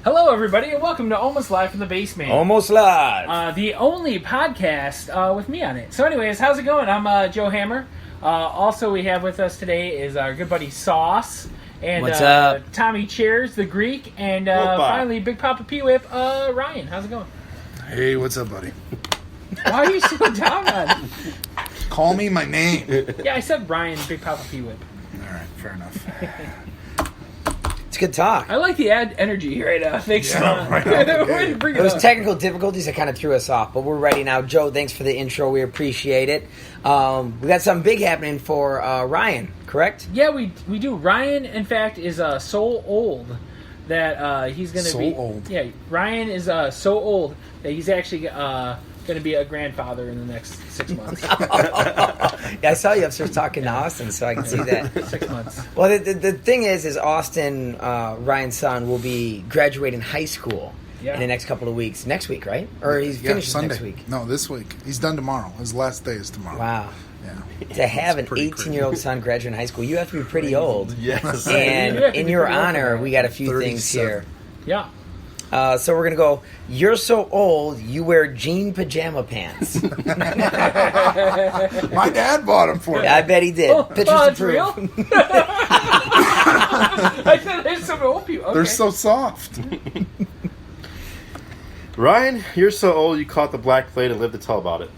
Hello, everybody, and welcome to Almost Live from the Basement. Almost Live. The only podcast with me on it. So anyways, how's it going? I'm Joe Hammer. Also, we have with us today is our good buddy Sauce. And What's up? Tommy Chairs, the Greek. And finally, Big Papa P-Whip, Ryan. How's it going? Hey, what's up, buddy? Why are you so down on it? Call me my name. Yeah, I said Ryan, Big Papa P-Whip. All right, fair enough. It's good talk. I like the energy right now. Thanks. Yeah, right. Those technical difficulties that kind of threw us off, but we're ready now. Joe, thanks for the intro. We appreciate it. We got something big happening for Ryan, correct? Yeah, we do. Ryan, in fact, is so old that he's going to be... So old. Yeah, Ryan is so old that he's actually going to be a grandfather in the next 6 months. Yeah, I saw you upstairs talking to Austin, so I can see that. 6 months. Well, the thing is Austin, Ryan's son, will be graduating high school in the next couple of weeks. Next week, right? Or he's finished Sunday. next week? No, this week. He's done tomorrow. His last day is tomorrow. Wow. Yeah. To have an pretty 18-year-old son graduating high school, you have to be pretty old. Yes. And You have to in be your pretty old for honor, that. we got a few things 37. here. Yeah. So we're going to go, you're so old, you wear jean pajama pants. My dad bought him for me. I bet he did. Pictures to it's prove. real? I said there's some old people. Okay. They're so soft. Ryan, you're so old you caught the black plague and lived to tell about it.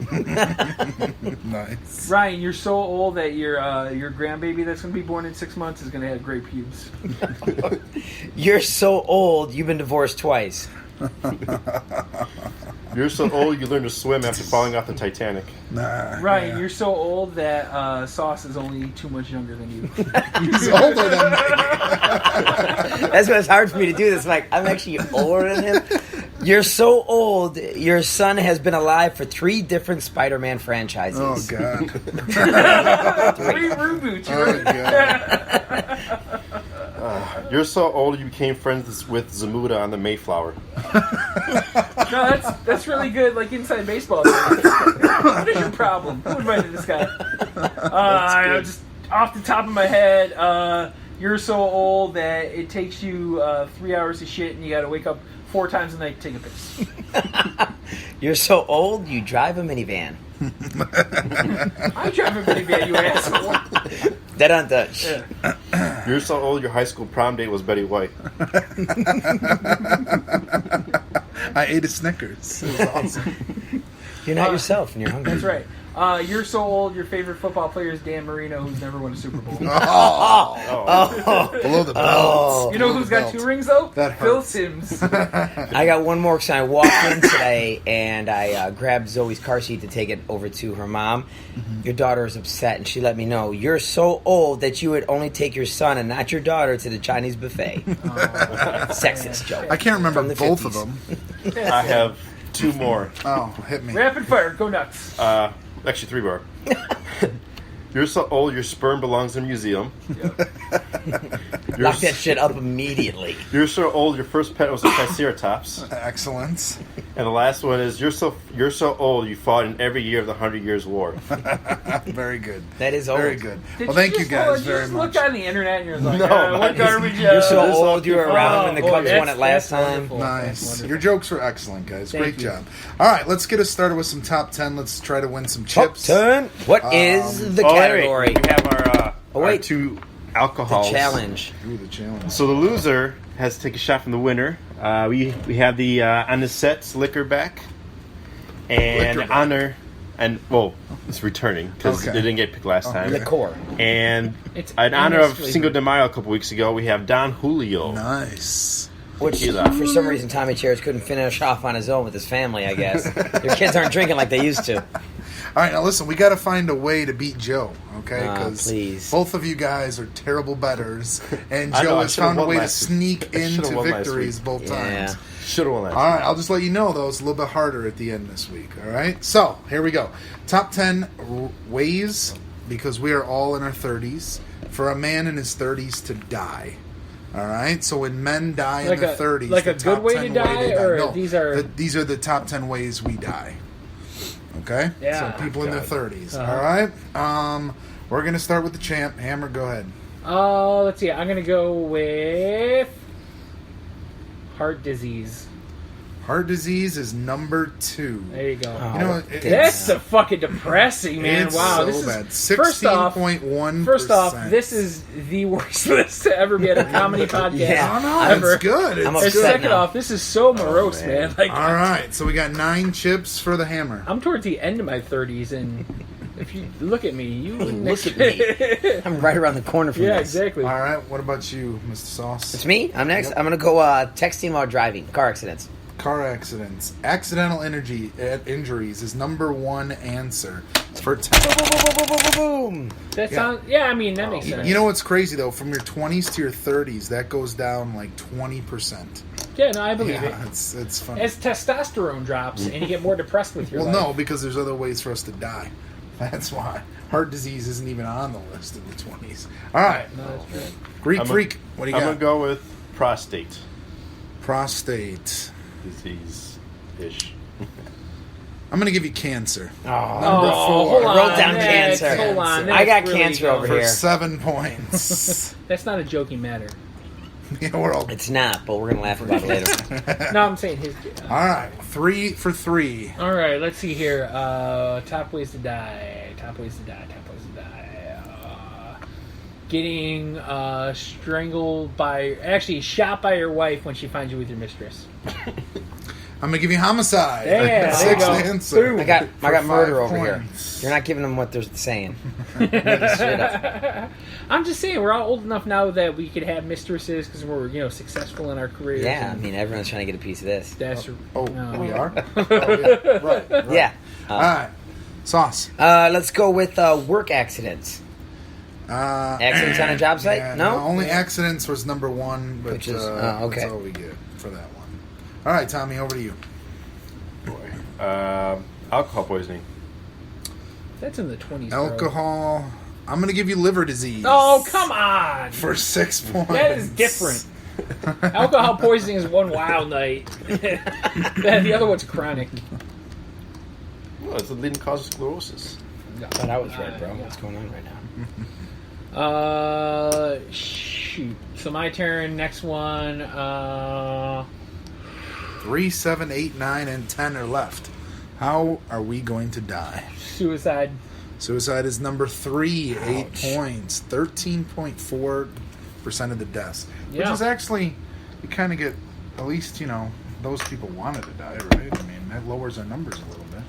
Nice. Ryan, you're so old that your grandbaby that's going to be born in 6 months is going to have gray pubes. You're so old, you've been divorced twice. You're so old you learned to swim after falling off the Titanic. Nah. Ryan, yeah. you're so old that Sauce is only 2 months younger than you. He's older than me. That's why it's hard for me to do this. Like, I'm actually older than him. You're so old, your son has been alive for 3 different Spider-Man franchises. Oh, God. 3 reboots. Oh, God. You're so old you became friends with Zamuda on the Mayflower. No, that's really good, like inside baseball. What is your problem? Who invited this guy? Just off the top of my head, you're so old that it takes you 3 hours to shit and you got to wake up 4 times a night to take a piss. You're so old, you drive a minivan. I drive a minivan, you asshole. That untouched. Yeah. You're so old your high school prom date was Betty White. I ate a Snickers. It was awesome. You're not yourself and you're hungry. That's right. You're so old, your favorite football player is Dan Marino, who's never won a Super Bowl. Below the belt. You know who's got 2 rings, though? That Phil hurts. Sims. I got one more because I walked in today and I grabbed Zoe's car seat to take it over to her mom. Mm-hmm. Your daughter is upset and she let me know, you're so old that you would only take your son and not your daughter to the Chinese buffet. Sexist joke. I can't remember From the both 50s. of them. I have 2 more. Oh, hit me. Rapid fire, go nuts. Actually 3 more. You're so old your sperm belongs in a museum. Lock that shit up immediately. You're so old your first pet was a Triceratops. Excellent. And the last one is you're so old you fought in every year of the 100 Years' War. Very good. That is old. Very good. Did Well, thank you just- guys you very just much. looked on the internet and you're like, No, what garbage? You're so This old you were around when the boy, Cubs won that's- it last that's time. wonderful. That's Nice. wonderful. Your jokes were excellent, guys. Thank Great you. job. All right, let's get us started with some top 10. Let's try to win some chips. Turn. What is the category? We have our, Oh, wait. our 2 The alcohols. challenge. Ooh, the challenge. So the loser has to take a shot from the winner. We have the on the sets liquor back, and Liquor. honor, and well, it's returning because Okay. they didn't get picked last time. Liqueur. And It's in honor of industry. Cinco de Mayo a couple weeks ago, we have Don Julio. Nice. Which, Tequila. for some reason, Tommy Chairs couldn't finish off on his own with his family, I guess. Your kids aren't drinking like they used to. All right, now listen, we got to find a way to beat Joe, okay? Please. both of you guys are terrible betters, and I know, Joe I has should've found a won way to last week. sneak I should've into won last victories week. both Yeah. times. Should have won last. All right, I'll just let you know, though, it's a little bit harder at the end this week, all right? So, here we go. Top 10 ways, because we are all in our 30s, for a man in his 30s to die. All right, so when men die Like in their a- 30s, like the a good top way 10 to die, they or No, these are- these are the top 10 ways we die. Okay, Yeah. So people in their God. 30s. Uh-huh. All right, we're gonna start with the champ. Hammer, go ahead. Let's see. I'm gonna go with Heart disease. Heart disease is number 2. There you go. You know, That's a fucking depressing, man. It's Wow, so this bad. is 16.1%. First off, this is the worst list to ever be at a comedy podcast. Yeah. No, ever. it's good. I'm It's And upset good. second now. off, this is so morose, man. Like, All right, so we got 9 chips for the hammer. I'm towards the end of my 30s, and if you look at me, you wouldn't Look at me. I'm right around the corner from Yeah, this. exactly. All right, what about you, Mr. Sauce? It's me. I'm next. Yep. I'm gonna go texting while driving. Car accidents. Car accidents. Accidental injuries is number 1 answer. For Boom. That Yeah. sounds. Yeah, I mean that makes sense. You know what's crazy though? From your 20s to your 30s, that goes down like 20%. Yeah, no, I believe it. Yeah, it's funny. As testosterone drops and you get more depressed with your Well, life. no, because there's other ways for us to die. That's why heart disease isn't even on the list in the 20s. All right, No, that's right. Greek I'm a- freak. What do you I'm got? gonna go with prostate Prostate. disease-ish. I'm gonna give you cancer. Oh, Number 4. hold on. Wrote down That's- cancer. Hold on. I got that's really cancer going. over For here. 7 points. That's not a joking matter. Yeah, we're all. It's not, but we're gonna laugh about it later. No, I'm saying his. All right, 3 for 3. All right, let's see here. Top ways to die. Getting strangled by, actually shot by your wife when she finds you with your mistress. I'm gonna give you homicide. Yeah, there you 6th go. answer. Boom. I got For murder 5 over here. points. You're not giving them what they're saying. Making shit up. I'm just saying, we're all old enough now that we could have mistresses because we're, successful in our careers. Yeah, I and mean everyone's trying to get a piece of this. that's Oh, no. we are. Oh, yeah. Right. Yeah. All right. Sauce. Let's go with work accidents. Accidents on a job site? Yeah, No? only accidents was number 1, but Which is- okay. that's all we get for that one. All right, Tommy, over to you. Alcohol poisoning. That's in the 20s. bro. Alcohol. I'm gonna give you liver disease. Oh, come on. For 6 points. That is different. Alcohol poisoning is one wild night. The other one's chronic. Well, it's the leading cause of sclerosis. I thought I was right, bro. What's going on right now? Shoot. So my turn. Next one. 3, 7, 8, 9, and 10 are left. How are we going to die? Suicide. Suicide is number 3, 8 Ouch. points. 13.4% of the deaths. Which Yeah. is actually, you kind of get, at least, those people wanted to die, right? I mean, that lowers our numbers a little bit.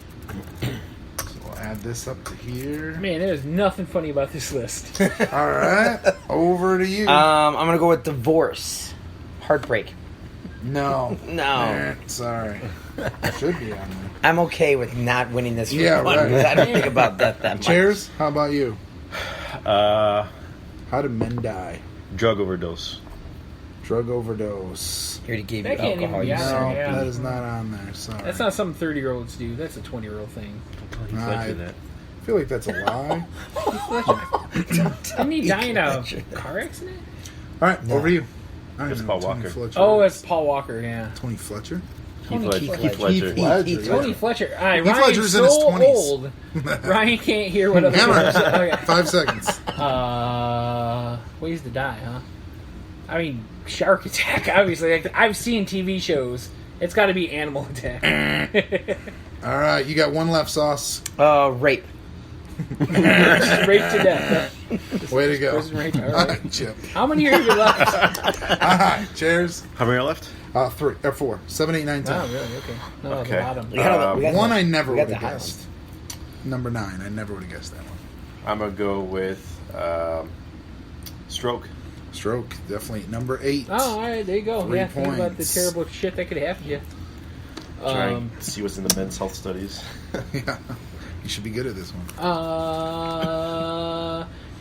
So we'll add this up to here. Man, there's nothing funny about this list. All right, over to you. I'm gonna go with divorce. Heartbreak. No. No. Sorry. Should be on there. I'm okay with not winning this one. Yeah, right. because I don't think about that much. Cheers. How about you? Uh, How do men die? drug overdose. Drug overdose. Here to give That you can't alcohol. even be You on No, there, yeah. that is not on there. Sorry. That's not something 30-year-olds do. That's a 20-year-old thing. He I fled to that. feel like that's a lie. Didn't he die in a car accident? All right, over to you. I don't It's know, Paul Tony Walker. Fletcher. Oh, it's Paul Walker, yeah. Tony Fletcher. Heath Ledger. Fletcher. Heath Ledger. Ledger, Tony Fletcher. All right, Heath Ryan's Ledger's in so his 20s. old. Ryan can't hear what other Hammer. words. Okay. 5 seconds. Ways to die, huh? I mean, shark attack, obviously. Like, I've seen TV shows. It's got to be animal attack. All right, you got one left, Sauce. Rape. Just raped to death. Way to go. Prison rape, all All right. right, Chip. How many are you left? All right, cheers. How many are left? 3 or 4, 7, 8, 9, 10. Oh, really? Okay. No, Okay. the bottom. We got we got One the- I never we got would the have high guessed. Number 9, I never would have guessed that one. I'm gonna go with stroke. Stroke, definitely. Number 8. Oh, all right, there you go. 3 Yeah, think about the points. terrible shit that could happen to you. Trying to see what's in the men's health studies. Yeah, you should be good at this one.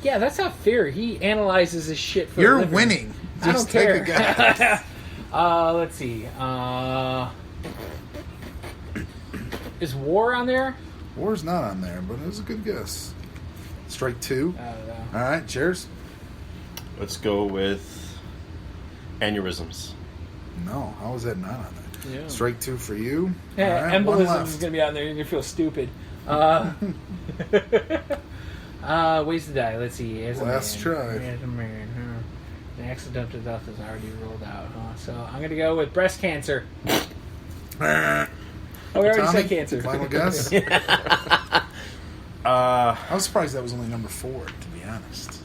Yeah, that's not fair. He analyzes his shit for a You're living. winning. I don't Just take care. a guess. Let's see. Is war on there? War's not on there, but it was a good guess. Strike 2. I don't know. All right, cheers. Let's go with aneurysms. No, how is that not on there? Yeah. Strike 2 for you. Yeah, All right, one embolism left. is going to be on there. You're going to feel stupid. Ways to die. Let's see. As a Last man. try. As a man. The accidental death is already ruled out, huh? So I'm going to go with breast cancer. Oh, we already Tommy, said cancer. Final guess? I was surprised that was only number 4, to be honest.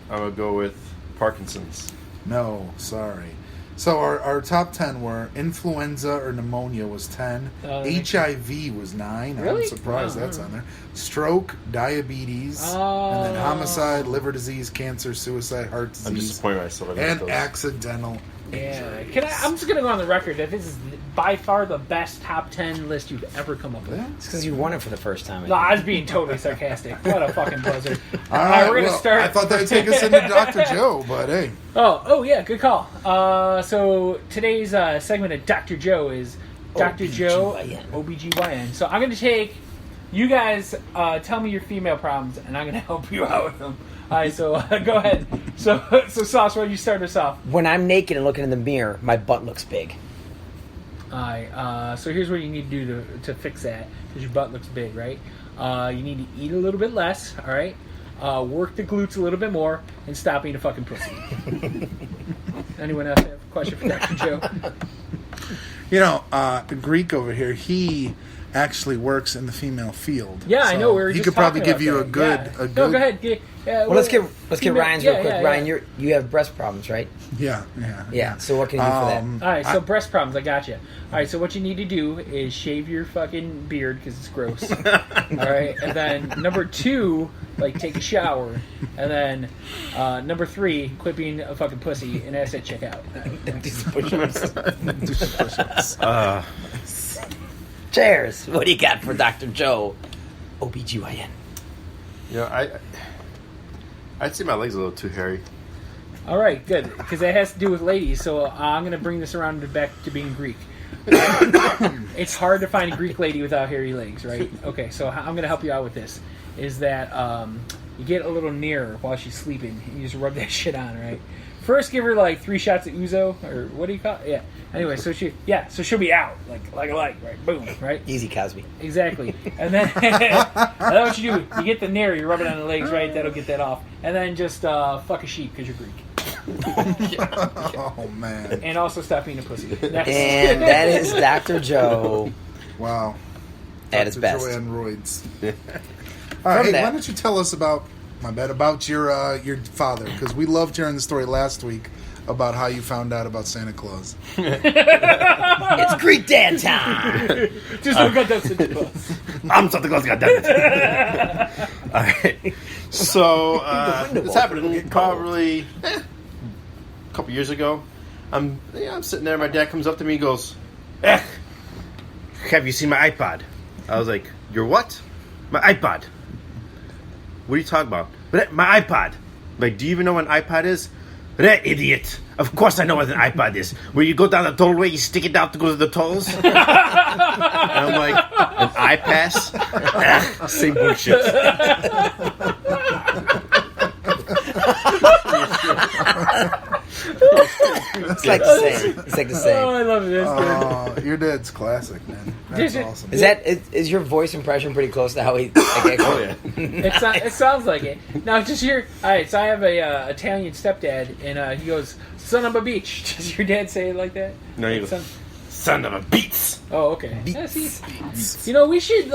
I'm going to go with Parkinson's. No, sorry. So our top 10 were influenza or pneumonia was 10. HIV was 9. Really? I'm surprised Wow. that's on there. Stroke, diabetes, and then homicide, liver disease, cancer, suicide, heart disease, I'm disappointed myself. I didn't and get those. accidental Yeah. injuries. I'm just going to go on the record that this is by far the best top 10 list you've ever come up with. Yeah. It's because you won it for the first time. No, I was being totally sarcastic. What a fucking buzzard. All right, we're going to well, start. I thought that would take us into Dr. Joe, but hey. Oh, yeah, good call. So today's segment of Dr. Joe is Dr. Joe OBGYN. So I'm going to take you guys. Tell me your female problems, and I'm going to help you out with them. All right, so go ahead. So Sauce, why don't you start us off? When I'm naked and looking in the mirror, my butt looks big. All right, so here's what you need to do to fix that, because your butt looks big, right? You need to eat a little bit less, all right? Work the glutes a little bit more, and stop eating a fucking pussy. Anyone else have a question for Dr. Joe? You know, Greek over here, he actually works in the female field. Yeah, I know. We were he just could probably talking give you about that. a No, good. go ahead. Well, let's get Ryan's real quick. Yeah. Ryan, you have breast problems, right? Yeah. Yeah. So what can you do for that? All right, so breast problems, I got you. All right, so what you need to do is shave your fucking beard because it's gross. All right, and then number 2, like take a shower, and then number 3, quit being a fucking pussy, and that's it. Check out. Do some push-ups. Do some push-ups. Cheers. What do you got for Dr. Joe, OBGYN? I'd say my legs are a little too hairy. All right, good, because that has to do with ladies. So I'm gonna bring this around back to being Greek. It's hard to find a Greek lady without hairy legs, right? Okay, so I'm gonna help you out with this. Is that you get a little nearer while she's sleeping, and you just rub that shit on, right? First, give her like 3 shots of ouzo, or what do you call it? Yeah. Anyway, so she'll be out like a light, right? Boom, right? Easy, Cosby. Exactly. And then, and then what you do, you get the nair, you rub it on the legs, right? That'll get that off. And then just fuck a sheep because you're Greek. Oh, man. And also stop being a pussy. And that is Dr. Joe Wow. at his best. Joy on roids. All right, hey, that- why don't you tell us about your father? Because we loved hearing the story last week about how you found out about Santa Claus. It's Greek dad time. Just look at that Santa Claus. I'm Santa Claus, goddammit. All right. So, this happened probably a couple years ago. I'm sitting there. My dad comes up to me and goes, have you seen my iPod? I was like, your what? My iPod. What are you talking about? My iPod. Like, do you even know what an iPod is? That idiot. Of course I know what an iPod is. Where you go down the tollway, you stick it out to go to the tolls. And I'm like, an iPass? Same bullshit. It's like the same. It's like the Oh, same. I love it. That's good. Your dad's classic, man. That's Did you- awesome. Is your voice impression pretty close to how he? Like, Oh, yeah. It sounds like it. Now, just here. All right, so I have a Italian stepdad, and he goes, "Son of a beach." Does your dad say it like that? No, he goes, son of a beats. Oh, okay. Yeah, see, you know, we should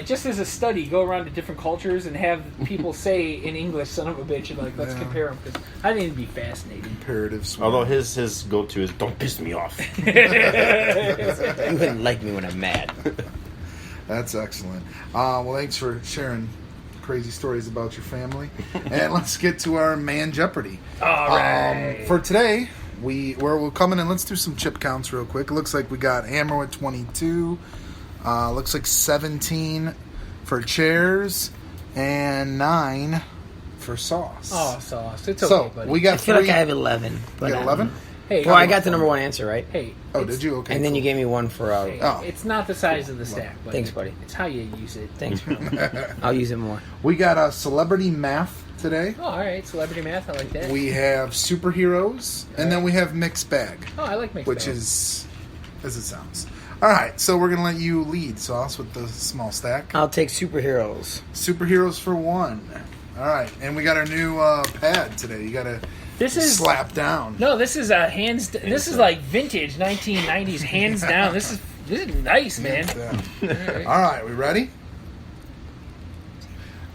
just as a study, go around to different cultures and have people say in English "son of a bitch" and let's compare them, because I think it'd be fascinating. Imperative swear. Although his go-to is, don't piss me off. you wouldn't like me when I'm mad. That's excellent. Well, thanks for sharing crazy stories about your family. And let's get to our Man Jeopardy. All right. For today, we'll come in and let's do some chip counts real quick. It looks like we got Hammer with 22. Looks like 17 for chairs and 9 for Sauce. Oh, Sauce. It's okay, So buddy. we got I feel 3. like I have 11. You But got 11? Hey, Well, I got the number 1 answer, right? Hey. Oh, it's- did you? Okay. And then you cool. gave me one for. Hey, Oh. It's not the size of the stack, buddy. Thanks, buddy. It's how you use it. Thanks. I'll use it more. We got a celebrity math today. Oh, all right. Celebrity math. I like that. We have superheroes, and then we have mixed bag, Oh, I like mixed which bag. is as it sounds. All right, so we're gonna let you lead, Sauce, with the small stack. I'll take superheroes. Superheroes for 1. All right, and we got our new pad today. You gotta This is slap down. No, this is hands. This is like vintage 1990s, hands down. This is nice, man. All right, we ready?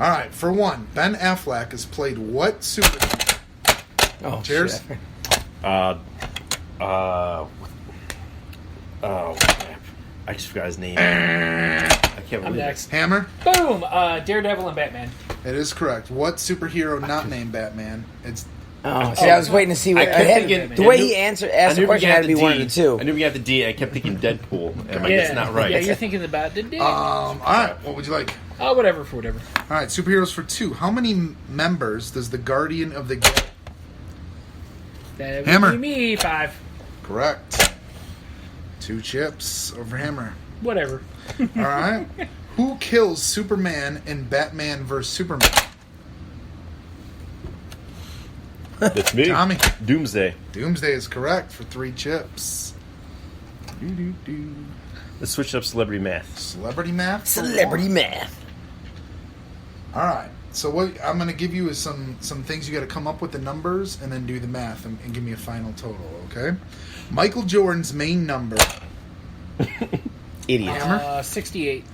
All right, for one, Ben Affleck has played what superhero? Oh, Cheers. shit. Oh crap! I just forgot his name. I can't I'm believe next. Hammer? Boom! Daredevil and Batman. It is correct. What superhero not named Batman? It's Oh, see, I was waiting to see what I I had, thinking- the way I knew- he asked the question had to be one of the two. I knew we got the D. I kept thinking Deadpool, and I'm like, it's not right. Yeah, you're thinking about the dick. all right. What would you like? Oh, whatever for whatever. All right, superheroes for two. How many members does the Guardian of the Galaxy? That Hammer. would be me. 5. Correct. 2 chips over Hammer. Whatever. All right. Who kills Superman in Batman vs Superman? That's me. Tommy. Doomsday. Doomsday is correct for 3 chips. Let's switch up celebrity math. Celebrity math. for Celebrity one. math. All right. So what I'm going to give you is some things you got to come up with the numbers and then do the math and give me a final total. Okay. Michael Jordan's main number. Idiot. Hammer. 68.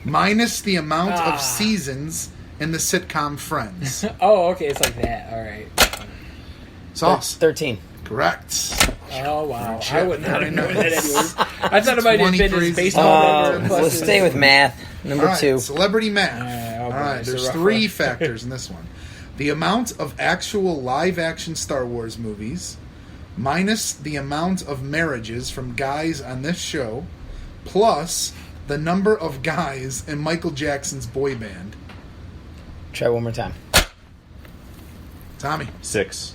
Minus the amount Ah. of seasons in the sitcom Friends. Oh, okay, it's like that. All right. Sauce. 13. Correct. Oh wow, Chip. I would not have known that Very anyways. I thought it might have been 23 his baseball number. plus Let's his- stay with math. Number All right, 2. celebrity math. All All boy, right, it's a there's rough 3 one. factors in this one. The amount of actual live-action Star Wars movies, minus the amount of marriages from guys on this show, plus the number of guys in Michael Jackson's boy band. Try one more time. Tommy. 6.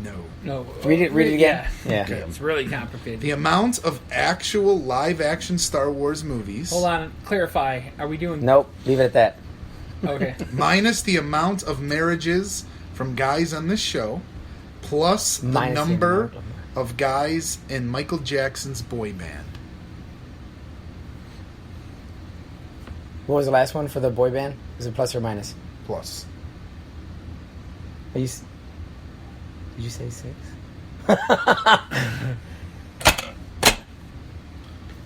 No. No, Read it again. Yeah. Okay. It's really complicated. The amount of actual live-action Star Wars movies, Hold on, clarify. Are we doing? Nope. Leave it at that. Okay. minus the amount of marriages from guys on this show, plus the Minus the number amount of guys in Michael Jackson's boy band. What was the last one for the boy band? Was it plus or minus? Plus. Are you, did you say 6?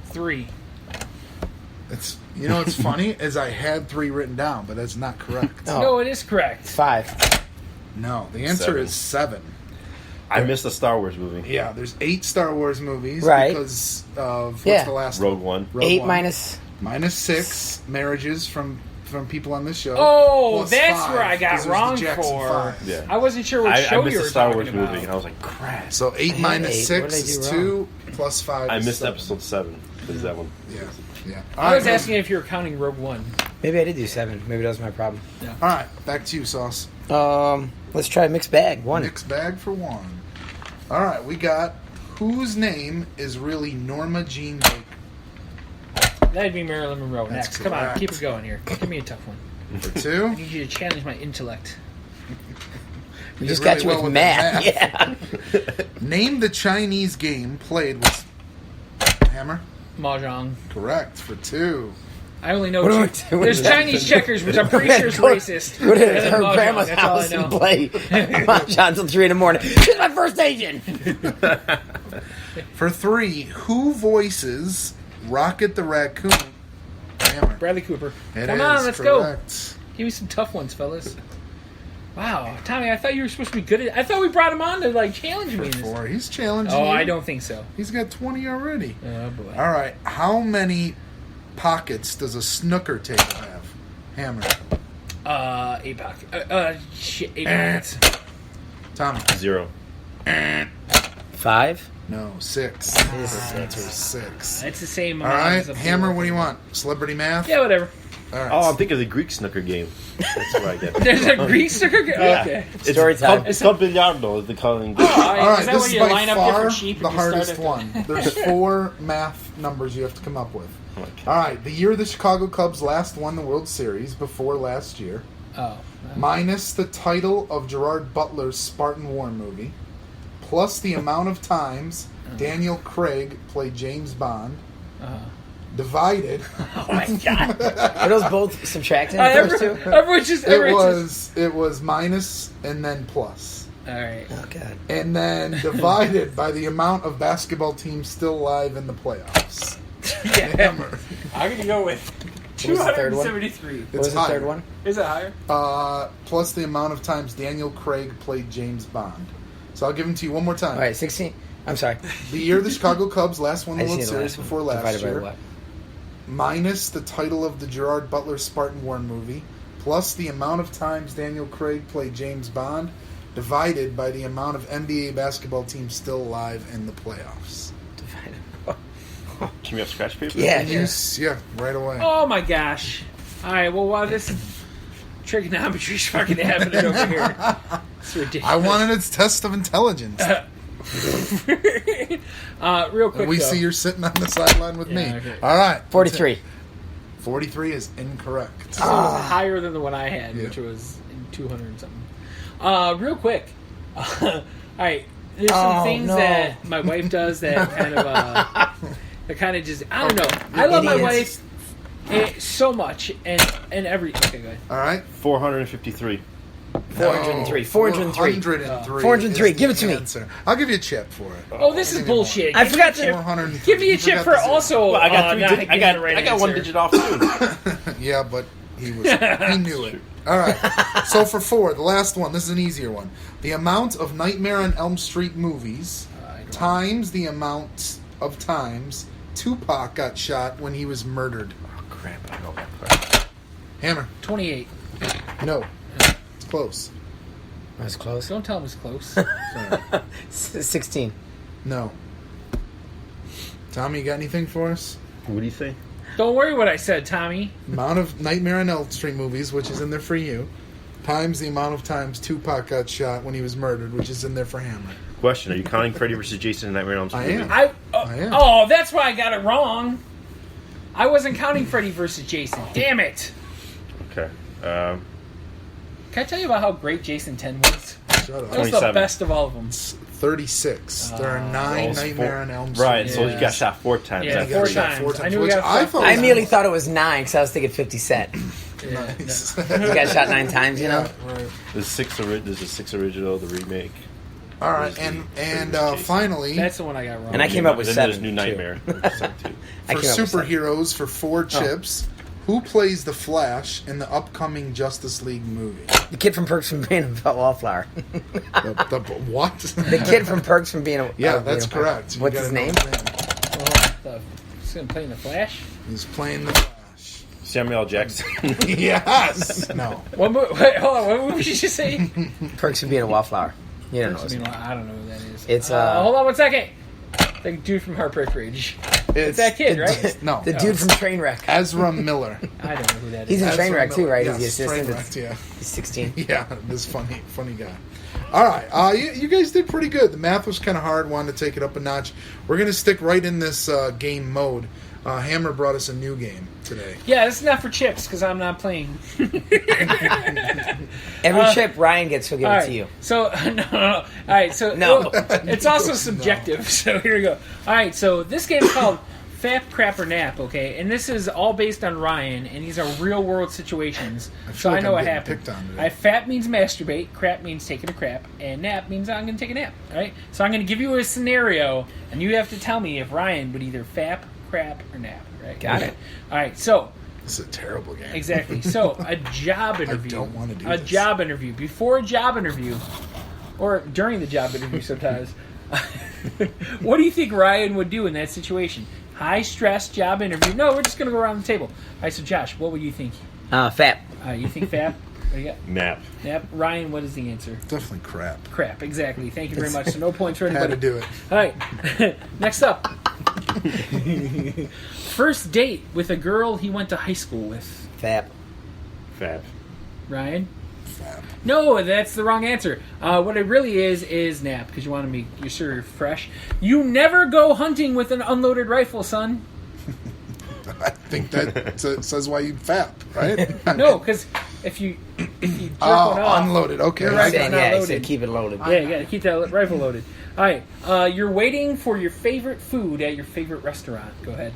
3. It's it's funny is I had 3 written down, but that's not correct. Oh. No, it is correct. 5. No, the answer 7. is 7. I missed a Star Wars movie. Yeah, there's 8 Star Wars movies Right. because of what's Yeah. the last Rogue One. Rogue 8 One. minus 6 marriages from people on this show. Oh, plus that's 5, where I got 'cause there's the wrong Jackson for. 5. Yeah. I wasn't sure what I show missed you a were Star talking Wars about. movie, and I was like, crap. So 8 minus Hey, what 6 did I is do 2 plus 5 I is missed 7. episode 7. Is that one? Yeah. I was asking if you were counting Rogue One. Maybe I did do 7. Maybe that was my problem. All right, back to you, Sauce. Let's try mixed bag. 1. Mixed bag for 1. All right, we got whose name is really Norma Jean Baker? That'd be Marilyn Monroe. That's Next, come on, correct. keep it going here. Give me a tough one. For I 2. need you to challenge my intellect. We did just got really you well with with math. the Yeah. Name the Chinese game played with Hammer. Mahjong. Correct for 2. I only know What do two. we do with There's that? Chinese checkers, which I'm pretty sure is Go- racist. Go And to then her Mahjong, grandma's that's all I house know. and play Mahjong until 3 in the morning. She's my first agent. For 3, who voices Rocket the Raccoon? Hammer. Bradley Cooper. It Come on, is let's go. correct. Give me some tough ones, fellas. Wow, Tommy, I thought you were supposed to be good at. I thought we brought him on to like challenge me. in this. 4. He's challenging Oh, you. I don't think so. He's got 20 already. Oh boy. All right. How many pockets does a snooker table have? Hammer. 8 pockets. Shit, 8 pockets. Tommy. 0. 5. No, 6. Is The answer is 6. It's the same All amount. right. as a Hammer, four. what do you want? Celebrity math? Yeah, whatever. All right. Oh, I'm thinking of the Greek snooker game. That's what I get. There's a Greek sticker. Yeah. Okay. Story time. It's called Billiardo, is the calling. Oh, All right, is that this when is you by line up far different sheep the and you start hardest at the- one. There's 4 math numbers you have to come up with. Okay. All right, the year the Chicago Cubs last won the World Series before last year, Oh. minus the title of Gerard Butler's Spartan War movie, plus the amount of times Daniel Craig played James Bond, divided. Oh my god! Are those both subtracting the first two? Everyone's just. It was minus and then plus. All right. Oh god. And then divided by the amount of basketball teams still alive in the playoffs. Yeah. Hammer. I'm gonna go with What was the third one? 273. What was the higher. third one? Is that higher? Plus the amount of times Daniel Craig played James Bond. So I'll give them to you one more time. All right, 16. I'm sorry. The year the Chicago Cubs last won the I just World need the Series last one. before last Divided by year. what? Minus the title of the Gerard Butler Spartan Warren movie, plus the amount of times Daniel Craig played James Bond, divided by the amount of NBA basketball teams still alive in the playoffs. Divided. Can we have scratch paper? Yeah. And yeah, right away. Oh my gosh! All right. Well, while this trigonometry's fucking happening over here, it's ridiculous. I wanted its test of intelligence. Real quick. We though. see you're sitting on the sideline with me. Yeah, okay. All right. 43. 43 is incorrect. It was higher than the one I had, Yeah. which was 200 and something. Real quick. All right. There's some things no. that my wife does that kind of just I don't know. I love my wife so much and every. Okay, go ahead. All right. 453. 403. 403. 403. 403. is Give the it to me. answer. I'll give you a chip for it. Oh, this is bullshit. I Give forgot me a chip. 403. Give me a You chip forgot for the zero. also. Well, I got three. not I giving got. the right I got one answer. digit off too. Yeah, but he knew it. All right. So for 4, the last one. This is an easier one. The amount of Nightmare on Elm Street movies times the amount of times Tupac got shot when he was murdered. Oh crap! I know that part. Hammer. 28. No. It's close. That's close. Don't tell him it's close. Sorry. 16. No. Tommy, you got anything for us? What do you say? Don't worry what I said, Tommy. Amount of Nightmare on Elm Street movies, which is in there for you, times the amount of times Tupac got shot when he was murdered, which is in there for Hammer. Question: Are you counting Freddy vs. Jason and Nightmare on Elm Street? I am. I am. Oh, that's why I got it wrong. I wasn't counting Freddy versus Jason. Damn it. Okay. Can I tell you about how great Jason 10 was? Shut up. That was the 27. best of all of them. 36. There are 9 Almost Nightmare four- on Elm Street. Right, so Yeah. you got shot 4 times. Yeah, That's four pretty- times. I knew we which got I fucked. thought I was immediately thought it was 9 because I was thinking 50 Cent. nice. He got shot 9 times, you know? Right. There's 6 original, the remake. All right, There's and the- and there's Jason. finally, That's the one I got wrong. And I came up with then 7. There's New too. Nightmare. which is 7, too. I for came up with 7. superheroes, for 4 chips, who plays the Flash in the upcoming Justice League movie? The kid from Perks from Being a Wallflower. The what? The kid from Perks from Being a Yeah, being that's a- correct. You What's gotta his know name? He's going to play in the Flash? He's playing the Flash. Samuel L. Jackson. Yes. No. Wait, hold on. What movie did you say? Perks from Being a Wallflower. You don't know his name. I don't know who that is. It's, hold on 1 second. The dude from Heartbreak Ridge. It's that kid, right? No. The dude from Trainwreck. Ezra Miller. I don't know who that He's is. in Ezra Trainwreck too, Miller. right? Yes, He's the assistant. Trainwreck, yeah. He's 16. Yeah, this funny guy. All right, you guys did pretty good. The math was kind of hard. Wanted to take it up a notch. We're going to stick right in this game mode. Hammer brought us a new game today. Yeah, this is not for chips because I'm not playing. Every chip Ryan gets, he'll give All it right. to you. So no. All right. So No. it's also subjective. So here we go. All right. So this game is called Fap, Crap, or Nap. Okay, and this is all based on Ryan, and these are real world situations. So like I know I'm what getting happened. picked on today. Fap means masturbate, crap means taking a crap, and nap means I'm going to take a nap. All right. So I'm going to give you a scenario, and you have to tell me if Ryan would either fap, crap, or nap. Right. Got it. All right. So. This is a terrible game. Exactly. So, a job interview. don't wanna do a this. job interview. Before a job interview, or during the job interview sometimes, what do you think Ryan would do in that situation? High stress job interview. No, we're just going to go around the table. All right, so Josh, what would you think? Fap. You think fap? What do you got? Nap. Yep. Ryan, what is the answer? Definitely crap. Crap, exactly. Thank you very much. So no points for Had anybody. to do it. All right. Next up. First date with a girl he went to high school with. Fap. Fab. Ryan? Fab. No, that's the wrong answer. What it really is nap, because you want to make your sure you're fresh. You never go hunting with an unloaded rifle, son. I think that says why you'd fap, right? No, because if you jerk one off, unloaded. Okay. You're I right. got Saying, it. not yeah, he loaded. said keep it loaded. yeah, you got to keep that rifle loaded. All right, you're waiting for your favorite food at your favorite restaurant. Go ahead.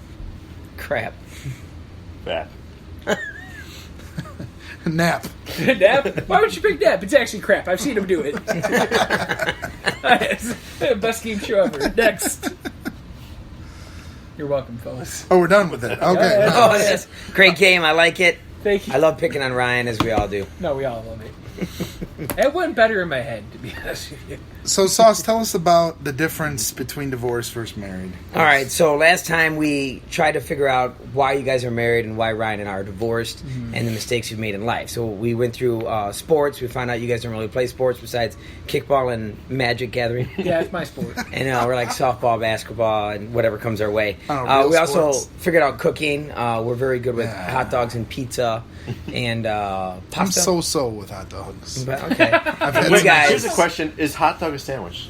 Crap. Bad. Nap. Nap? Why would you pick nap? It's actually crap. I've seen him do it. Best game show ever. Next. You're welcome, fellas. Oh, we're done with it. Okay. Yeah. Oh, that's great game. I like it. Thank you. I love picking on Ryan, as we all do. No, we all love it. It went better in my head, to be honest with you. So, Sauce, tell us about the difference between divorced versus married. All right, so last time we tried to figure out why you guys are married and why Ryan and I are divorced and the mistakes you've made in life. So we went through sports. We found out you guys don't really play sports besides kickball and Magic Gathering. Yeah, it's my sport. And we're like softball, basketball, and whatever comes our way. Real We also sports. figured out cooking. We're very good with hot dogs and pizza and pasta. I'm so with hot dogs. But, okay. had You some- guys, Here's a question: is hot dog a sandwich?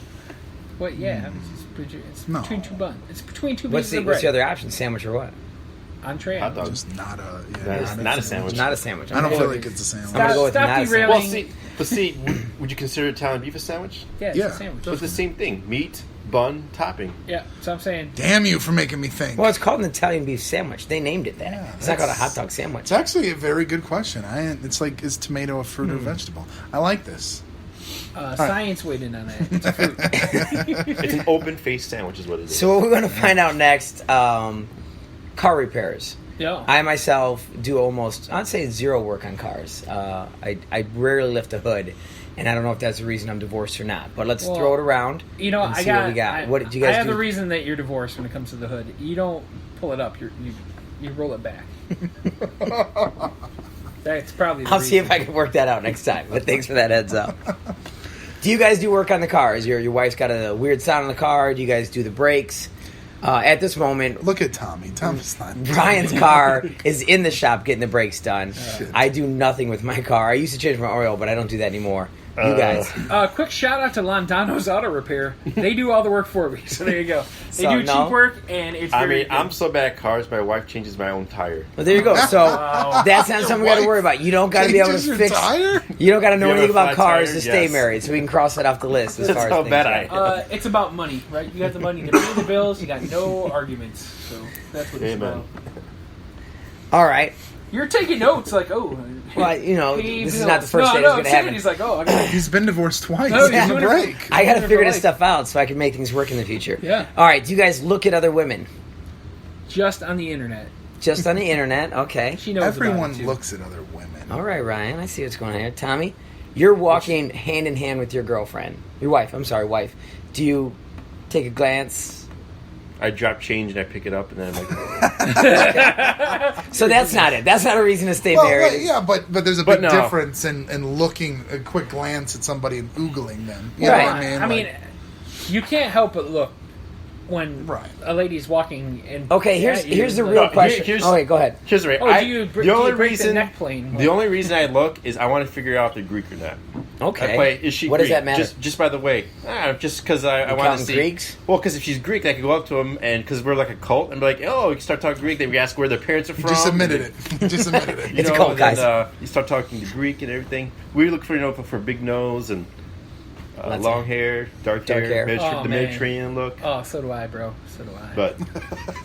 What? Yeah, it's No. between two buns. It's between two what's pieces the, of bread. what's the other option? Sandwich or what? Entree. Hot dog. Just not a... It's not a sandwich. Not a sandwich. I don't I'm feel gonna like it's a sandwich. I'm gonna go with Stop not a derailing. sandwich. Well, see, would you consider Italian beef a sandwich? Yeah, it's Yeah. a sandwich. So it's the same thing: meat, bun, topping. Yeah, so I'm saying. Damn you for making me think. Well, it's called an Italian beef sandwich. They named it that. Yeah, It's not called a that's- hot dog sandwich. It's actually a very good question. It's like, is tomato a fruit or vegetable? I like this. Science weighed in on that. It's a fruit. It's an open-faced sandwich, is what it is. So what we're going to find out next, car repairs. Yeah. I myself do almost, I'd say zero work on cars. I rarely lift a hood, and I don't know if that's the reason I'm divorced or not. But let's Well, throw it around. You know, and I see got. what we got. What did you I guys have do? the reason that you're divorced when it comes to the hood. You don't pull it up. You roll it back. That's probably. The I'll see if reason. I can work that out next time. But thanks for that heads up. Do you guys do work on the cars? Your wife's got a weird sound on the car. Do you guys do the brakes? At this moment, Look at Tommy. Tommy's not... Brian's car is in the shop getting the brakes done. Shit. I do nothing with my car. I used to change my oil, but I don't do that anymore. You guys. Quick shout out to Londano's Auto Repair. They do all the work for me. So there you go. They So, do no. cheap work, and it's I very mean, good. I'm so bad at cars. My wife changes my own tire. Well, there you go. So that's not something we got to wife worry about. You don't got to be able to Changes your fix. tire? You don't got to know You have anything a about flat cars tire? to stay Yes. married. So we can cross that off the list as That's far as how things bad go. I am. It's about money, right? You got the money to pay the bills. You got no arguments. So that's what it's Amen. about. All right. You're taking notes, like, oh. Well, you know, pay this is bills. not the first day no, it's going to happen. He's like, oh, I got He's been divorced twice. No, Give he's him a doing it- break. I got to for figure this life. stuff out so I can make things work in the future. Yeah. All right. Do you guys look at other women? just on the internet. Just on the internet? Okay. She knows Everyone about it, too. looks at other women. All right, Ryan. I see what's going on here. Tommy, you're walking hand in hand with your girlfriend. Your wife. I'm sorry, wife. Do you take a glance? I drop change and I pick it up, and then I'm like, So that's not it. That's not a reason to stay Well, married. yeah, but there's a But big no. difference in looking a quick glance at somebody and oogling them. You Right. know what I mean? I mean, you can't help but look when Right. a lady's walking and Okay, here's the real No, question. here's- Oh, wait, go ahead. here's the right. Oh, do you break the neck plane? The only reason I look is I want to figure out if they're Greek or not. Okay. I play, is she What Greek? does that matter? Just by the way, just because I want to counting see. Greeks? Well, because if she's Greek, I could go up to them and because we're like a cult and be like, oh, you can start talking Greek. Then we ask where their parents are He from. just admitted it. He just admitted it. You It's a know, cult, and guys. then, you start talking to Greek and everything. We look for big nose and Lots long of- hair, dark Dark hair. hair, Oh, the man. Mediterranean look. Oh, so do I, bro. So do I. But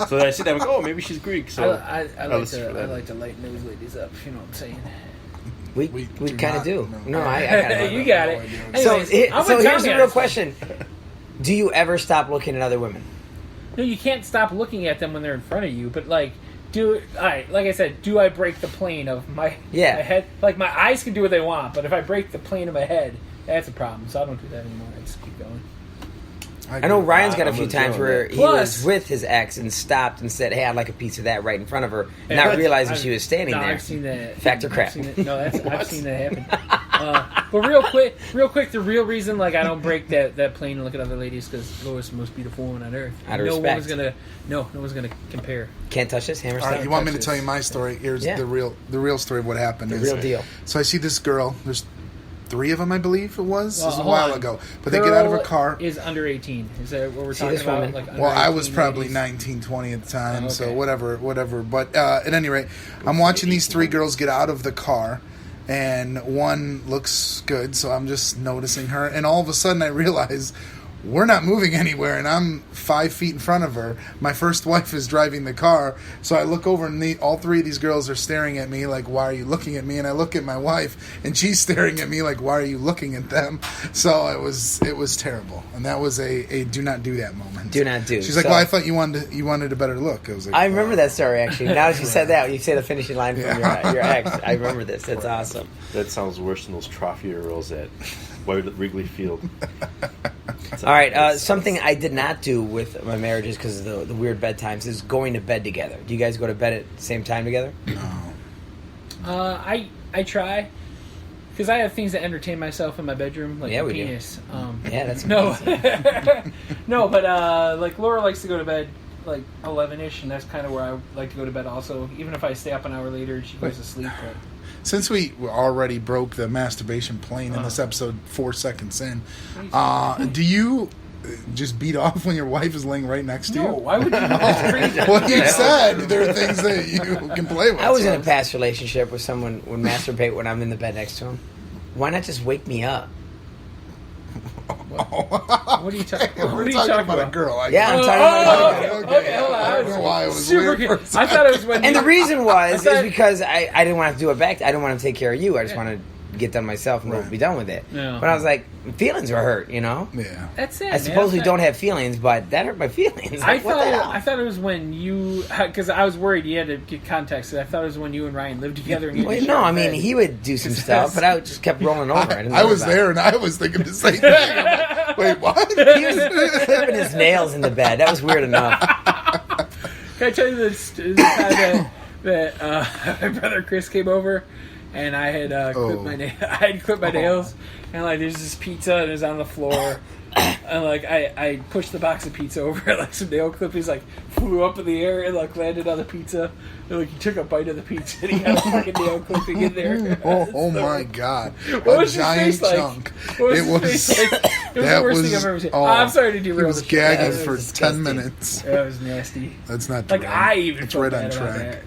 so then I see that, I'm like, oh, maybe she's Greek. So I I'll like listen for to I that. like to lighten those ladies up. You know what I'm saying? We We do kind of not, do. no. No, I kind of You got it. So, Anyways, I'm so with here's Tommy the on real this one. question. Do you ever stop looking at other women? No, you can't stop looking at them when they're in front of you. But like, like I said, do I break the plane of my Yeah. my head? Like my eyes can do what they want, but if I break the plane of my head, that's a problem. So I don't do that anymore. I just keep going. I know Ryan's got a I'm few with times you on where that. he Plus- was with his ex and stopped and said, "Hey, I'd like a piece of that" right in front of her, Yeah, not I've- realizing I've- she was standing no, there. I've seen that. Fact or crap? I've seen it. No, I've seen that happen. But real quick, the real reason like I don't break that plane and look at other ladies because Laura's the most beautiful woman on earth. Out of no respect. no one's gonna compare. Can't touch this hammer. All right, stop. you want me to Texas. tell you my story? Here's Yeah. the real story of what happened. The is, real deal. So I see this girl. There's 3 of them, I believe it was. This was a hold while on. ago. But they get out of a Girl car. Is under 18. Is that what we're See talking this about? woman? Like under Well, I 18 was probably ladies? 19, 20 at the time, Oh, so okay. whatever. But at any rate, I'm watching these 3 girls get out of the car, and one looks good, so I'm just noticing her. And all of a sudden, I realize we're not moving anywhere, and I'm 5 feet in front of her. My first wife is driving the car, so I look over, and all three of these girls are staring at me like, why are you looking at me? And I look at my wife, and she's staring at me like, why are you looking at them? So it was terrible, and that was a do not do that moment. Do not do. She's like, well, I thought you wanted a better look. I was like, I remember that story, actually. Now that you said that, you say the finishing line from your ex. I remember this. That's awesome. That sounds worse than those trophy rolls at Wrigley Field. All right, something I did not do with my marriages because of the weird bedtimes is going to bed together. Do you guys go to bed at the same time together? No. I try because I have things that entertain myself in my bedroom, like my we penis. Yeah, that's no, no, but like Laura likes to go to bed like 11ish, and that's kind of where I like to go to bed. Also, even if I stay up an hour later, she goes to sleep. But since we already broke the masturbation plane in this episode 4 seconds in, do you just beat off when your wife is laying right next to you? No, why would you do that? Crazy. Well, you said there are things that you can play with. I was in a past relationship where someone would masturbate when I'm in the bed next to him. Why not just wake me up? What are you talking about? We're talking about a girl. I'm talking about a girl. Okay, hold on. I don't know why it was super weird. good. I thought it was when. And the reason was because I didn't want to do it back. I didn't want to take care of you. I just wanted to get done myself and be done with it. Yeah. But I was like, feelings were hurt, you know? Yeah. That's it. I supposedly don't have feelings, but that hurt my feelings. I Like, what the hell? thought it was when you, because I was worried you had to get context. I thought it was when you and Ryan lived together. And you Wait, no, I mean, he would do some stuff, but I just kept rolling over. I was there, and I was thinking the same thing. I'm like, wait, what? He was clipping his nails in the bed. That was weird enough. Can I tell you the time that my brother Chris came over, and I had clipped my nails, and like there's this pizza and it was on the floor, and like I pushed the box of pizza over like some nail clippings like flew up in the air and like landed on the pizza, and like he took a bite of the pizza and he had a fucking nail clipping in there. Oh my god! What a was giant his face chunk. Like? What was his face like? It was the worst thing I've ever seen. I'm sorry to derail. He was the gagging show. for disgusting. 10 minutes. That was nasty. That's not Like true. I even it's felt right bad on about track. that.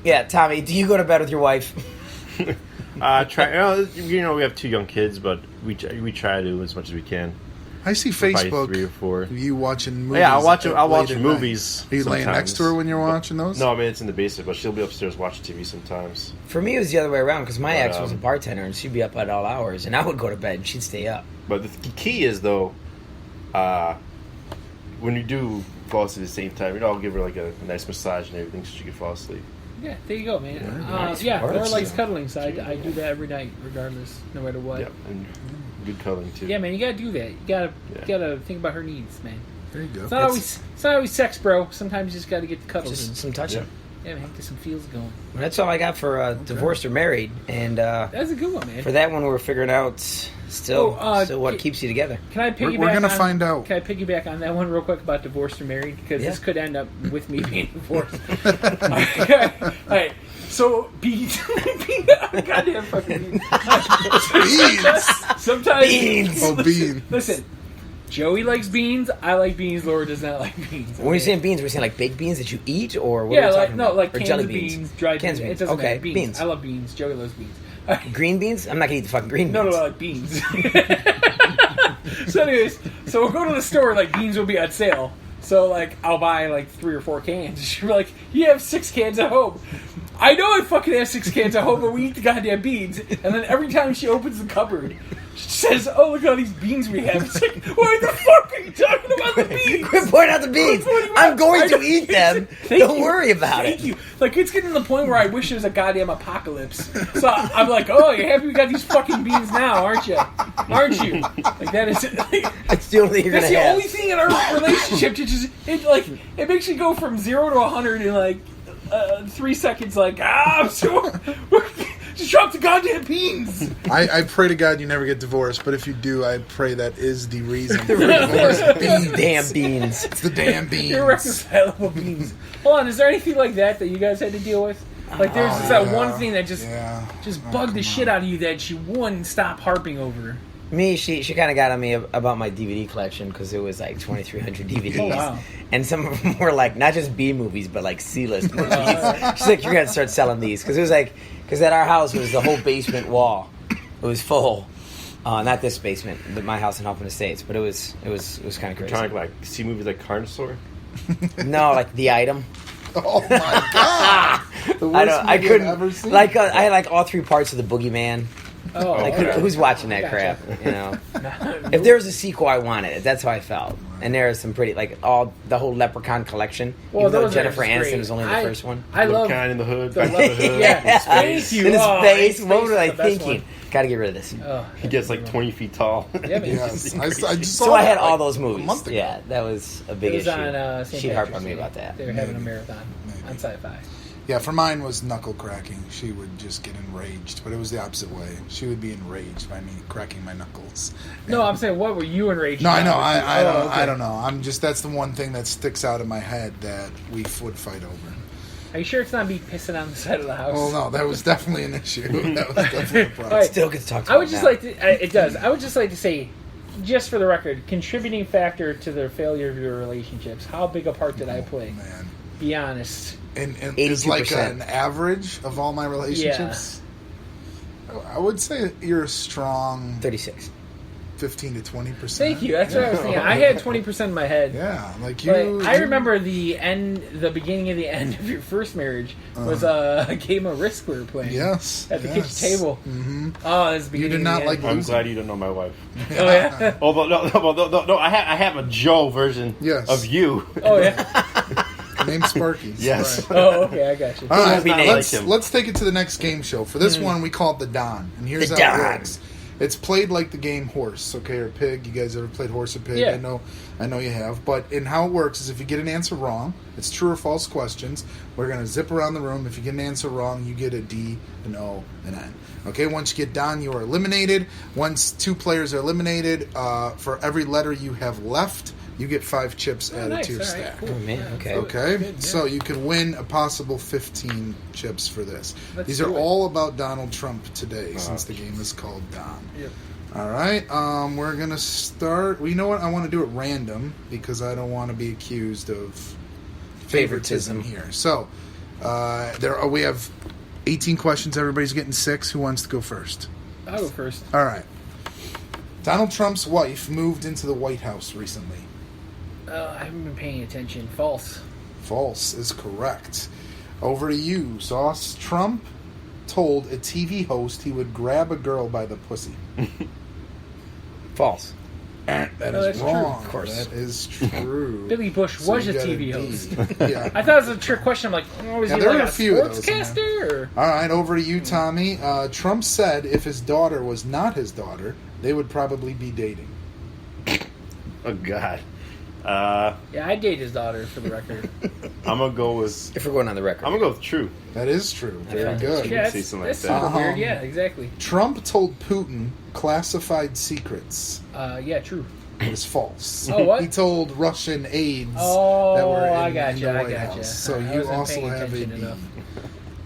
Yeah, Tommy, do you go to bed with your wife? We have 2 young kids, but we try to as much as we can. I see Probably Facebook. 3 or 4. You watching movies? Yeah, I'll watch late at movies. night. Are you laying sometimes. next to her when you're watching those? No, I mean it's in the basement, but she'll be upstairs watching TV sometimes. For me, it was the other way around because my But, ex was a bartender and she'd be up at all hours, and I would go to bed and she'd stay up. But the key is though, when you do fall asleep at the same time, I'll give her like a nice massage and everything so she can fall asleep. Yeah, there you go, man. nice Laura words. likes cuddling, so I do that every night, regardless, no matter what. Yep, and good cuddling too. Yeah, man, you gotta do that. You gotta think about her needs, man. There you go. It's not always sex, bro. Sometimes you just gotta get the cuddles. Just some touching. Yeah, man, get some feels going. Well, that's all I got for divorced or married. And That's a good one, man. for that one, we're figuring out still what keeps you togetger. Can I piggyback? We're gonna find out. Can I piggyback on that one real quick about divorced or married? Because this could end up with me being divorced. All right. So beans, goddamn fucking beans. Beans. Sometimes Beans. Oh, bean. Listen, Joey likes beans. I like beans. Laura does not like beans. When you're saying beans, we're saying like baked beans that you eat, or what are Yeah, we like talking about? like or cans jelly of beans, dried Cans beans. of It doesn't okay, matter. beans. I love beans. Joey loves beans. Green beans? I'm not gonna eat the fucking green beans. No, I like beans. So anyways, so we'll go to the store, like beans will be on sale. So like I'll buy like 3 or 4 cans. She'll be like, you have 6 cans at home. I know I fucking have 6 cans at home, but we eat the goddamn beans. And then every time she opens the cupboard, she says, oh, look at all these beans we have. It's like, why the fuck are you talking about the beans? Quit pointing out the beans. I'm going to eat them. Don't worry about it. Thank you. Like, it's getting to the point where I wish there was a goddamn apocalypse. So I'm like, oh, you're happy we got these fucking beans now, aren't you? Aren't you? Like, that is... Like, It's the only thing you're that's gonna the have. only thing in our relationship. It makes you go from 0 to 100 in like 3 seconds. Like I'm so just drop the goddamn beans. I pray to God you never get divorced, but if you do, I pray that is the reason. These damn beans. It's the damn beans. Irreconcilable beans. Hold on, is there anything like that you guys had to deal with? Like there's just that one thing that just bugged the shit out of you that she wouldn't stop harping over. Me, she kind of got on me about my DVD collection because it was like 2,300 DVDs. Oh, wow. And some of them were like not just B movies, but like C-list movies. She's like, you're gonna start selling these because it was like because at our house it was the whole basement wall. It was full, Not this basement, but my house in Huffman Estates. But it was kind of You're crazy. trying to like see movies like Carnosaur. No, like The Item. Oh my god! The worst I movie couldn't. I've ever seen. Like I had like all 3 parts of the Boogeyman. Oh, Like okay. who's watching that Gotcha. crap? You know, if there was a sequel, I wanted it. That's how I felt. And there are some pretty the whole Leprechaun collection. Well, even though those are Jennifer just Aniston great. was only the first one. I love Kind in the hood. the Back to the hood. Yeah, Space. Thank you. In his Oh, face. Space What was I is the best thinking? Got to get rid of this. Oh, He gets like 20 feet tall. Yeah, man. Yes, I just So saw I had that, all like, those a movies. month ago. Yeah, that was a big It was issue. on St. She'd harp Patrick's on me Day. about that. They were having a Maybe. marathon on Sci-Fi. Yeah, for mine was knuckle cracking. She would just get enraged, but it was the opposite way. She would be enraged by me cracking my knuckles. No, I'm saying, what were you enraged? No, I know. about? I Oh, don't okay. know. I'm just that's the one thing that sticks out in my head that we would fight over. Are you sure it's not me pissing on the side of the house? Oh no, that was definitely an issue. That was definitely a problem. Alright. Still get to talk to I would him just now. like to. It does. I would just like to say, just for the record, contributing factor to the failure of your relationships. How big a part did I play? Man, Be honest. and it's like 82%. an average of all my relationships. I would say you're a strong 36. 15 to 20%. Thank you. That's what I was thinking. I had 20% in my head. Yeah, like But you. I remember the beginning of the end of your first marriage was a game of Risk we were playing. Yes, At the yes. kitchen table. Mm-hmm. Oh, this is the You beginning did of not the like end. I'm glad you don't know my wife. Oh yeah. Although no, I have a Joe version Yes. of you. Oh yeah. Named Sparky. Yes. Right. Oh okay, I got you. All right, won't be named. let's, Like him. let's take it to the next game show. For this one, we call it the Don, and here's The how Don. it works. It's played like the game Horse, okay, or Pig. You guys ever played Horse or Pig? Yeah. I know you have. But in how it works is if you get an answer wrong, it's true or false questions. We're gonna zip around the room. If you get an answer wrong, you get a D, an O, an N. Okay. Once you get Don, you are eliminated. Once 2 players are eliminated, for every letter you have left, you get 5 chips added nice. to your All right, stack. cool. Oh, man, okay. Okay, Good, yeah. so you could win a possible 15 chips for this. Let's These are do it. all about Donald Trump today, since the game is called Don. Yep. All right, we're gonna start. Well, you know what? I want to do it random because I don't want to be accused of favoritism here. So, we have 18 questions. Everybody's getting 6. Who wants to go first? I'll go first. All right. Donald Trump's wife moved into the White House recently. I haven't been paying attention. False. False is correct. Over to you, Sauce. Trump told a TV host he would grab a girl by the pussy. False. That No, is that's true. wrong. Of course. That is true. Billy Bush So was you a got TV D. host. Yeah. I thought it was a trick question. I'm like, was Yeah, he there like were a few of those in there. sportscaster? Or? All right, over to you, Tommy. Trump said if his daughter was not his daughter, they would probably be dating. Oh God. Yeah, I date his daughter for the record. I'm gonna go with. If we're going on the record. I'm gonna go with true. That is true. Very Yeah. good. Yeah, say that's, something that's like that. super weird. Yeah, exactly. Trump told Putin classified secrets. Yeah, true. It was false. Oh, what? He told Russian aides Oh, that were in, I got in you. the I White got House. you. So I you wasn't also paying have a D. attention enough.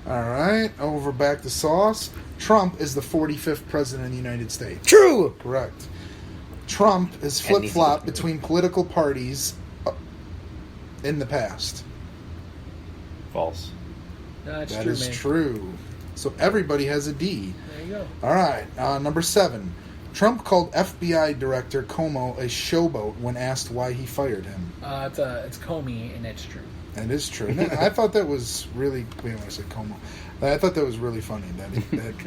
All right, over back to Sauce. Trump is the 45th president of the United States. True. Correct. Trump is That needs to flip-flopped be- between political parties in the past. False. No, that's That true, is man. true. So everybody has a D. There you go. All right, number 7. Trump called FBI Director Como a showboat when asked why he fired him. It's Comey, and that's true. That is true. I thought that was really. Wait, when I said Como, I thought that was really funny that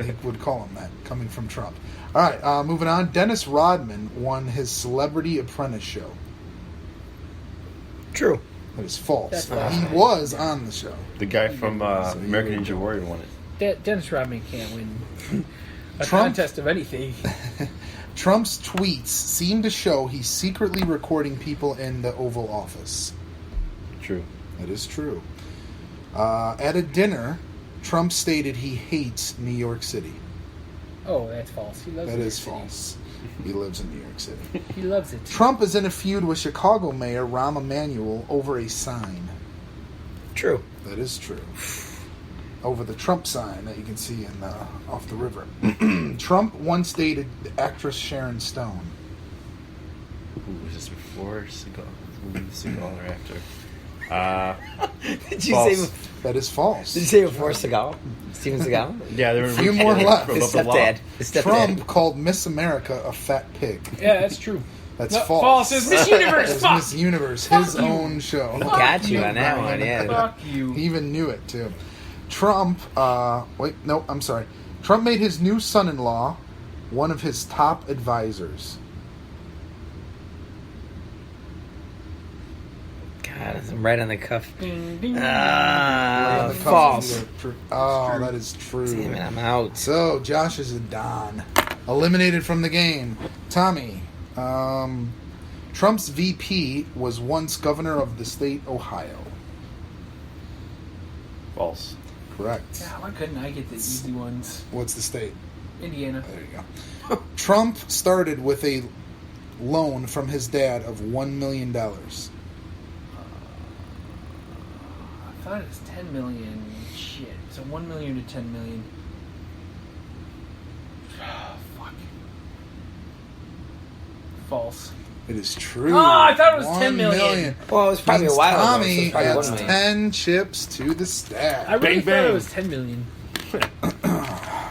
he would call him that, coming from Trump. All right, moving on. Dennis Rodman won his Celebrity Apprentice show. True. That is false. That's false. He was on the show. The guy from So American you- Ninja Warrior won it. Dennis Rodman can't win a Trump? contest of anything. Trump's tweets seem to show he's secretly recording people in the Oval Office. True. That is true. At a dinner, Trump stated he hates New York City. Oh, that's false. He loves That New is York false. He lives in New York City. City. He loves it. Trump is in a feud with Chicago Mayor Rahm Emanuel over a sign. True. That is true. Over the Trump sign that you can see in off the river. Trump once dated the actress Sharon Stone. Ooh, was this before Seagal? Seagal or after? Did you False. say? That is false. Did you say before Seagal? Steven Seagal? Yeah, there were A few more left. His stepdad. His stepdad. Trump called Miss America a fat pig. Yeah, that's true. That's No, false. false. It's Miss Universe. It's Fuck. Miss Universe, Fuck his you. own show. Got you on that one, yeah. Fuck you. He even knew it too. Trump. I'm sorry. Trump made his new son-in-law one of his top advisors. God, I'm right on the cuff. Ding, ding. Right on the cuff False. of the- Oh, that is true. Damn it, I'm out. So Josh is a Don, eliminated from the game. Tommy, Trump's VP was once governor of the state Ohio. False. Correct. Yeah, why couldn't I get the easy ones? What's the state? Indiana. There you go. Trump started with a loan from his dad of $1 million. I thought it was 10 million. Shit. So 1 million to 10 million. Fuck. False. It is true. Oh, I thought it was 1 10 million. Well, it was probably a Means while ago. Tommy So it's probably adds 1 million. 10 chips to the I stack. really Bang, thought bang. it was 10 million.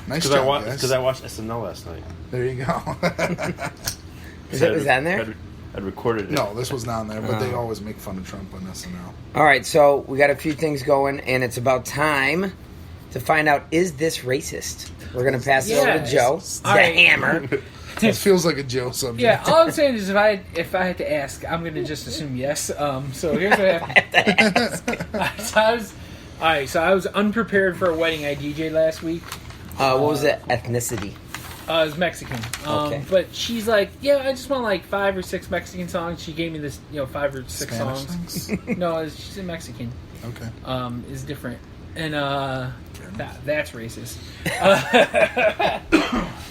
Nice Because job, guys. I watched SNL last night. There you go. Was that in there? I'd recorded it. No, this was not on there, but they Oh. always make fun of Trump on SNL. All right, so we got a few things going, and it's about time to find out, is this racist? We're going to pass it over to Yes. Joe, All the right. hammer. It feels like a Joe subject. Yeah, all I'm saying is if I had to ask, I'm going to just assume yes. So here's what happened. So I was unprepared for a wedding I DJ'd last week. What was the ethnicity? It was Mexican. Okay. But she's like, yeah, I just want like 5 or 6 Mexican songs. She gave me this, 5 or 6 Spanish songs. things? No, she's a Mexican. Okay. Is different. And that's racist.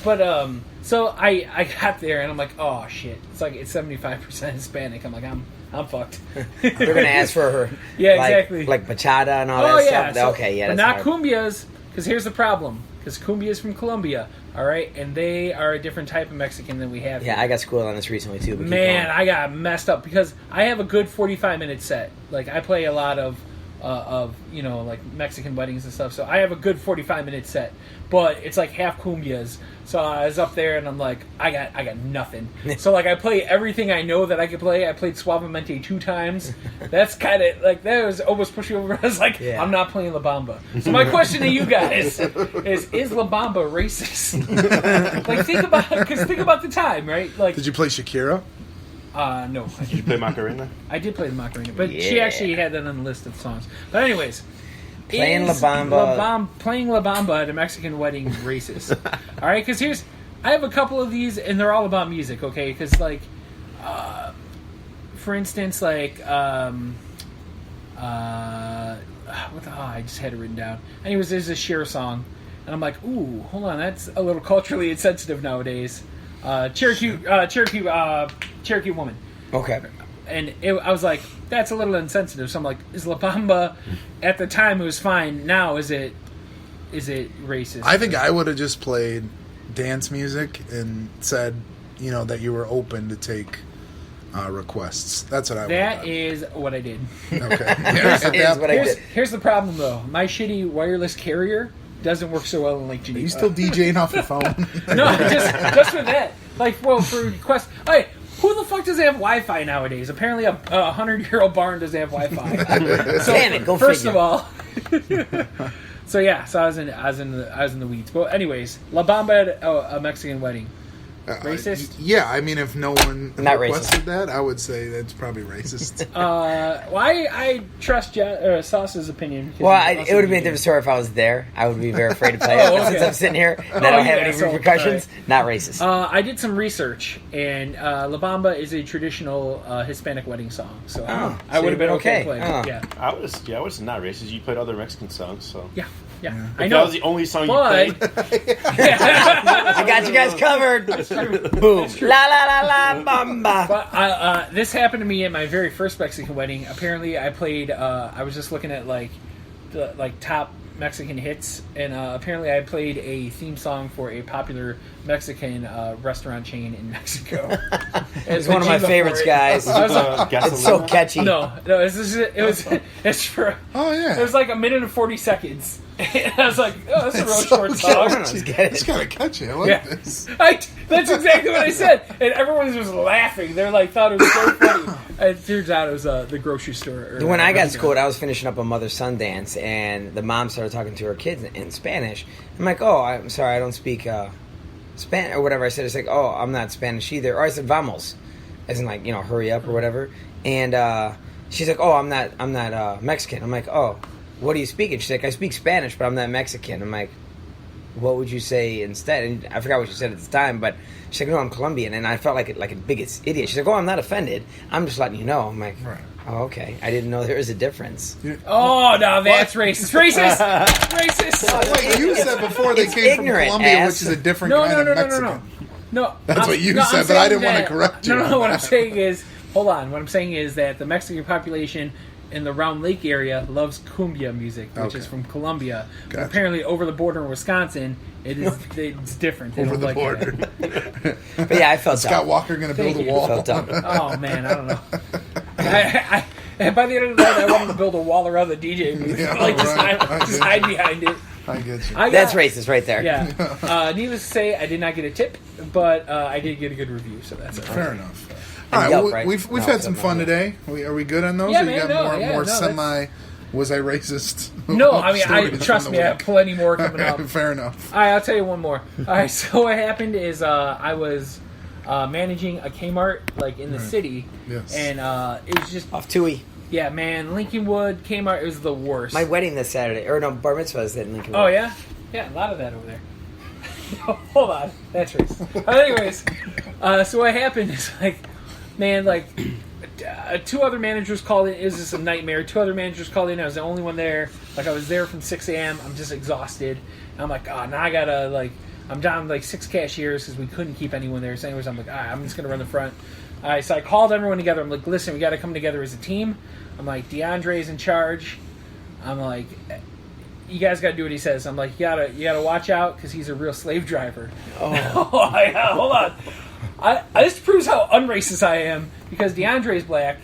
But so I got there and I'm like, oh shit. It's 75% Hispanic. I'm like, I'm fucked. They're going to ask for her. Yeah, like, exactly. Like bachata and all Oh that yeah. stuff. So, Okay, yeah, but that's not hard. cumbias, because here's the problem. Because cumbia is from Colombia, all right, and they are a different type of Mexican than we have. Yeah, here. I got schooled on this recently too. But keep Man, going. I got messed up because I have a good 45-minute set. Like I play a lot of like Mexican weddings and stuff. So I have a good 45-minute set, but it's like half cumbias. So I was up there and I'm like, I got nothing. So like I play everything I know that I could play. I played Suavemente 2 times. That's kind of like that was almost pushing over. I was like, Yeah. I'm not playing La Bamba. So my question to you guys is La Bamba racist? Like think about the time, right? Like Did you play Shakira? no. Did you play Macarena? I did play the Macarena, but she Yeah. actually had that on the list of songs. But anyways, Playing is La Bamba. playing La Bamba at a Mexican wedding racist? All right, because I have a couple of these, and they're all about music. Okay, because like, for instance, like, I just had it written down. Anyways, there's a Cher song, and I'm like, ooh, hold on, that's a little culturally insensitive nowadays. Cherokee woman. Okay. And I was like, that's a little insensitive. So I'm like, is La Bamba at the time it was fine? Now is it racist? I think I would have just played dance music and said, that you were open to take requests. That's what I would have That is what I did. done. Okay. Yeah, at that what I point- did. Here's the problem though. My shitty wireless carrier doesn't work so well in Lake Are Geneva. you still DJing off your phone? No, just for that. Like, well, for requests. Hey, who the fuck doesn't have Wi-Fi nowadays? Apparently, a 100-year-old barn doesn't have Wi-Fi. So, Damn it, go first figure. of all, so yeah, so I was in the weeds. But anyways, La Bamba at a Mexican wedding. Racist? Yeah, I mean, if no one Not requested that, I would say that's probably racist. Well, I trust Sauce's opinion. because Well, he's it also would have been a DJ. different story if I was there. I would be very afraid to play it. Oh, But since okay. I'm sitting here and I Oh, don't have yeah, any so, repercussions, not racist. I did some research, and La Bamba is a traditional Hispanic wedding song. So Oh, I would have been okay. okay. Playing Oh. it. Yeah, I was not racist. You played other Mexican songs, so yeah. I if know. that was the only song But you played. I got you guys covered. Boom. La la la la bamba. But this happened to me at my very first Mexican wedding. Apparently, I played. I was just looking at the top Mexican hits, and apparently I played a theme song for a popular Mexican restaurant chain in Mexico. It's one of my favorites, guys. I was like, It's so catchy. no, it's for. Oh yeah. It was like a minute and 40 seconds. And I was like, oh, that's a real short song. Let's get it. It's kind of catchy. I like this. That's exactly what I said. And everyone was laughing. They're like, thought it was so funny. It turns out it was the grocery store. When I got schooled, I was finishing up a mother-son dance, and the mom started talking to her kids in Spanish. I'm like, oh, I'm sorry, I don't speak Spanish, or whatever I said. It's like, oh, I'm not Spanish either. Or I said, vamos, as in like, hurry up or whatever. And she's like, oh, I'm not Mexican. I'm like, oh, what are you speaking? She's like, I speak Spanish, but I'm not Mexican. I'm like, what would you say instead? And I forgot what she said at the time, but she's like, no, I'm Colombian. And I felt like a biggest idiot. She's like, oh, I'm not offended. I'm just letting you know. I'm like, Right. oh, okay. I didn't know there was a difference. Oh, no, that's racist. Racist! Racist! Like you said before, they It's came from ignorant, Colombia, ass. which is a different No, kind no, of no, no, Mexican. no, no. No, That's what you I'm said, but I saying didn't want to that- correct you. No, what I'm saying is, hold on. What I'm saying is that the Mexican population in the Round Lake area loves cumbia music, which Okay. is from Colombia. But Gotcha. apparently, over the border in Wisconsin, it's different. They Over don't the like border. That. But yeah, I felt Scott dumb. Walker going to build Thank a you. wall. Felt dumb. Oh man, I don't know. And by the end of the night, I wanted to build a wall around the DJ booth, Yeah, just right. hide behind it. I get you. I That's got- racist right there. Yeah. Needless to say, I did not get a tip, but I did get a good review, so that's it. Fair enough. And All right, Yelp, well, right? we've No, had some something fun like that. today. Are we good on those? Yeah, or you man, got no, more yeah, no, semi? Was I racist? No, I mean, stories trust from me, the I have week? plenty more coming up. Fair enough. All right, I'll tell you one more. All right, so what happened is I was managing a Kmart like in the city, Yes. and it was just Off Tui. yeah, man, Lincolnwood Kmart is the worst. My wedding this Saturday. Or no, bar mitzvah is in Lincoln. Oh yeah, yeah, a lot of that over there. Hold on, that's racist. Anyways, so what happened is like, man, like. Two other managers called in. It was just a nightmare. Two other managers called in. I was the only one there. Like I was there from 6 a.m. I'm just exhausted. And I'm like, oh, now I gotta like. I'm down like 6 cashiers because we couldn't keep anyone there. So anyways, I'm like, all right, I'm just gonna run the front. All right, so I called everyone together. I'm like, listen, we got to come together as a team. I'm like, DeAndre's in charge. I'm like, you guys got to do what he says. I'm like, you gotta watch out because he's a real slave driver. Oh, yeah, hold on. This proves how unracist I am because DeAndre's black.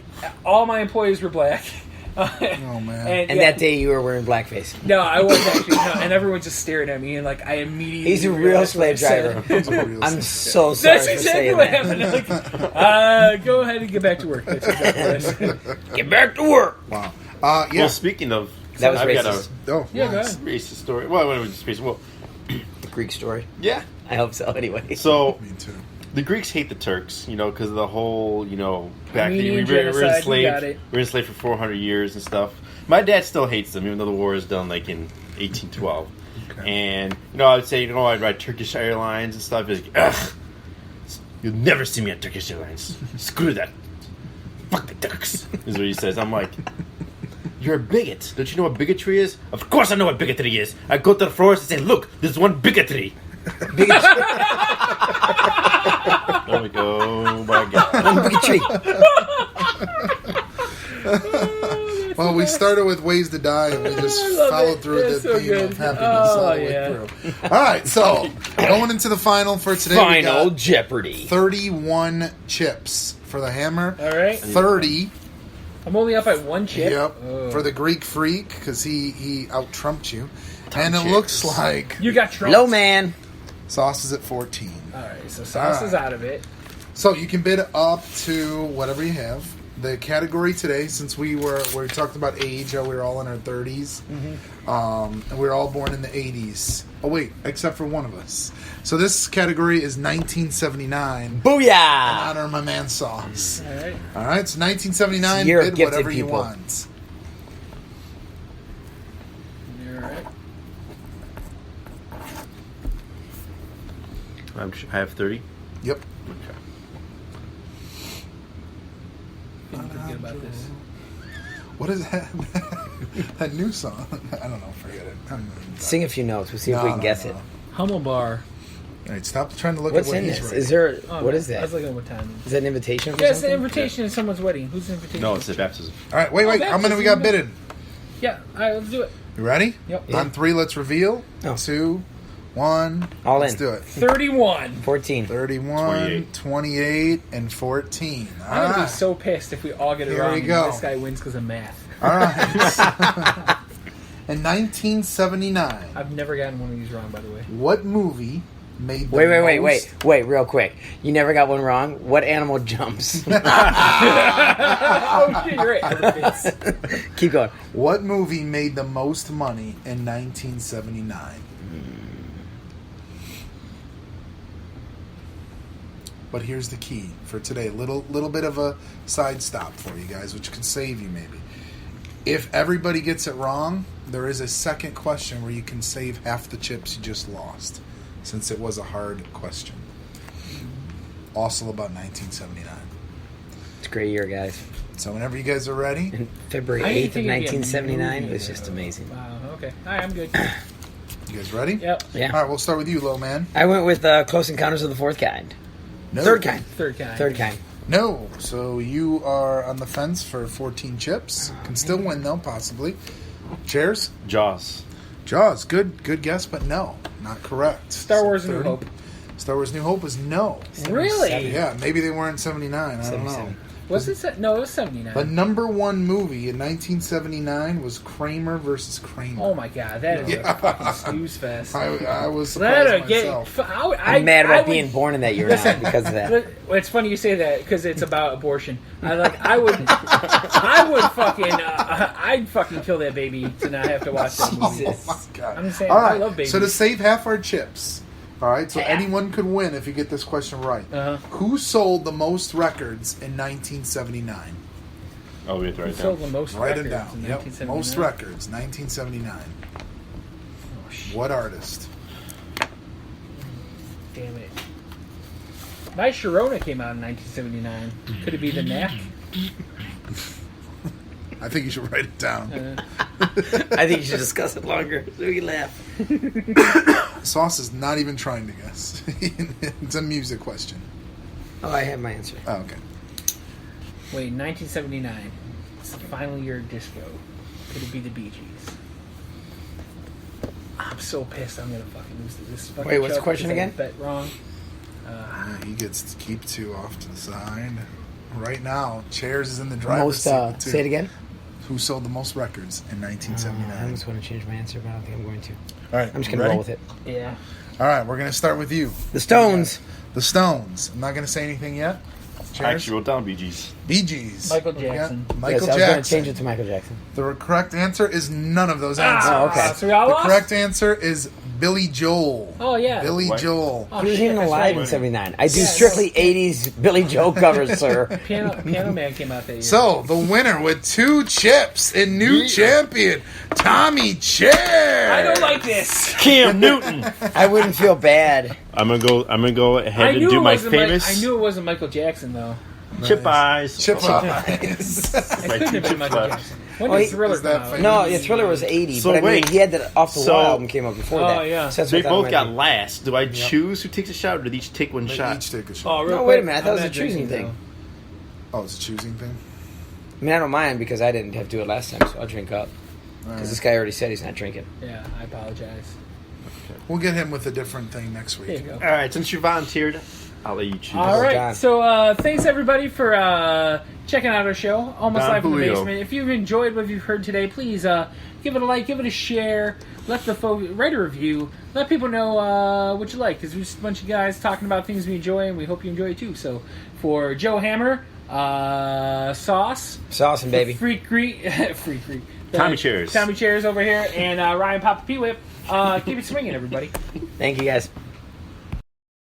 All my employees were black. Oh man. And that day you were wearing blackface. No, I wasn't actually. No, and everyone's just staring at me, and like I immediately. He's a real realized what I slave said. driver. I'm so sorry That's for exactly saying what that. happened. Like, go ahead and get back to work. That's exactly what I said. Get back to work. Wow. Well, Yeah. speaking of, That was I've racist. Oh, Yeah, go nice. ahead. got a racist story. Well, what was racist? Well, Greek story. yeah. I hope so. Anyway. So Me too. the Greeks hate the Turks, because of the whole, back Armenian then we were genocide, you got enslaved. it. We were enslaved for 400 years and stuff. My dad still hates them, even though the war is done like in 1812. Okay. And I would say, I'd ride Turkish Airlines and stuff. He's like, ugh, you'll never see me on Turkish Airlines. Screw that. Fuck the Turks. Is what he says. I'm like, you're a bigot. Don't you know what bigotry is? Of course I know what bigotry is. I go to the forest and say, look, there's one bigotry. There we go. Oh my God. Bigotry. Well, we started with ways to die, and we just I love followed it. through That's the so theme good. of happiness Oh, all the way yeah. through. All right, so going into the final for today, we Final got Jeopardy. 31 chips for the hammer. All right. 30. I'm only up by one chip. Yep. Oh. For the Greek freak, because he out trumped you, and it chips. looks like You got Trump. Low man. sauce is at 14. All right, so sauce is out of it. So you can bid up to whatever you have. The category today, since we talked about age, how we were all in our 30s, and we were all born in the 80s. Oh wait, except for one of us. So this category is 1979. Booyah! In honor of my man Sauce. All right. All right, so 1979. Year of Bid gifted whatever you people. want. All right. I have 30. Yep. Okay. Feeling pretty good about this. What is that? That new song? I don't know. Forget it. Sing a few notes. We'll see if we can guess it. Hummel bar. All right, stop trying to look What's at what in he's this? writing. Is there? Oh, what man. is I was that? looking at what time it is. Is that an invitation for Yeah, it's an something? invitation to someone's wedding. Who's the invitation? No, it's a baptism. All right, wait. Oh, How many we got bidded? Yeah, all right, let's do it. You ready? Yep. On 3, let's reveal. Oh. 2, 1. All let's in. do it. 31. 14. 31, 28, and 14. All I'm going to be right. so pissed if we all get it Here wrong we and go. this guy wins because of math. All right. In 1979, I've never gotten one of these wrong, by the way. what movie made the Wait, real quick. You never got one wrong? What animal jumps? Oh, shit, you're right. Elephants. Keep going. What movie made the most money in 1979? But here's the key for today. Little bit of a side stop for you guys, which can save you maybe. If everybody gets it wrong, there is a second question where you can save half the chips you just lost, since it was a hard question. Also about 1979. It's a great year, guys. So whenever you guys are ready, And February I 8th of think it'd be a 1979 movie, was just though. amazing. Wow, okay. All right, I'm good. you guys ready? Yep. Yeah. All right, we'll start with you, little man. I went with Close Encounters of the Fourth Kind. No. Third kind. Third kind. Third kind. No. So you are on the fence for 14 chips. Can still win though, possibly. Chairs? Jaws. Jaws. Good guess, but no, not correct. Star Wars: A New 30. Hope. Star Wars: New Hope is no. Really? Yeah, maybe they were in 79. I don't know. 77. Was it? No, it was 79. The number one movie in 1979 was Kramer versus Kramer. Oh my god, that is a fucking snooze fest. I was surprised That'll get. myself. I'm mad about being born in that year now Listen, because of that. But it's funny you say that because it's about abortion. I would fucking, I'd fucking kill that baby to not have to watch that movie. Oh my god! I'm saying, All I right, love babies. so to save half our chips, all right. So Yeah. anyone could win if you get this question right. Uh-huh. Who sold the most records in 1979? Oh, we have to Who write it sold down. the most Write it records down. in Yep, 1979? most records, 1979. Oh, shit. What artist? Damn it. My Sharona came out in 1979. Could it be the Knack? I think you should write it down. I think you should discuss it longer so we can laugh. Sauce is not even trying to guess. It's a music question. Oh, I have my answer. Oh, okay. Wait, 1979. It's the final year of disco. Could it be the Bee Gees? I'm so pissed I'm gonna fucking lose to this fucking Wait, what's the joke question because I again? bet wrong. He gets to keep 2 off to the side. Right now, Chairs is in the driver's Most, seat. too. say it again. Who sold the most records in I 1979? almost want to change my answer, but I don't think I'm going to. All right, I'm just going to ready? roll with it. Yeah. All right, we're going to start with you. The Stones. The Stones. I'm not going to say anything yet. I Chairs? actually wrote down Bee Gees. Bee Gees. Michael What we got? Jackson. Michael Yes, I was going to Jackson. change it to Michael Jackson. The correct answer is none of those answers. Oh, okay. So we all The lost? correct answer is Billy Joel. Oh, yeah. Billy What? Joel. Oh, He was shit, even that's alive right. in 79. I do Yeah, strictly 80s Billy Joel covers, sir. Piano Man came out that year. So, the winner with 2 chips and new champion, Tommy Chair. I don't like this. Cam Newton. I wouldn't feel bad. I'm gonna go ahead and do it my wasn't famous I knew it wasn't Michael Jackson though. chip eyes. Chip Oh, eyes. It My couldn't 2 have been chips Michael left. Jackson. When Oh, did he- Thriller is that come out? famous? No, yeah, Thriller was 80, So but I mean, wait. he had the Off the So- Wall album came out before Oh, that. yeah. So that's They what I thought both it got might be. last. Do I choose who takes a shot, or do they each take one They shot? each take a shot. Oh, real No, quick, wait a minute. I thought I'm it was a not choosing drinking, thing. Oh, it's a choosing thing? I mean, I don't mind because I didn't have to do it last time, so I'll drink up. Because this guy already said he's not drinking. though. Yeah, I apologize. We'll get him with a different thing next There you week. go. All right, since you volunteered, I'll let you choose. All right, Don. so thanks everybody for checking out our show, Almost Don Live in the Julio. Basement. If you've enjoyed what you've heard today, please give it a like, give it a share, let the folks write a review, let people know what you like, because we're just a bunch of guys talking about things we enjoy, and we hope you enjoy it too. So for Joe Hammer, Sauce, Saucing, baby. Freak Creek, Tommy Chairs. Tommy Chairs over here, and Ryan Papa P Whip. Keep it swinging, everybody. Thank you, guys.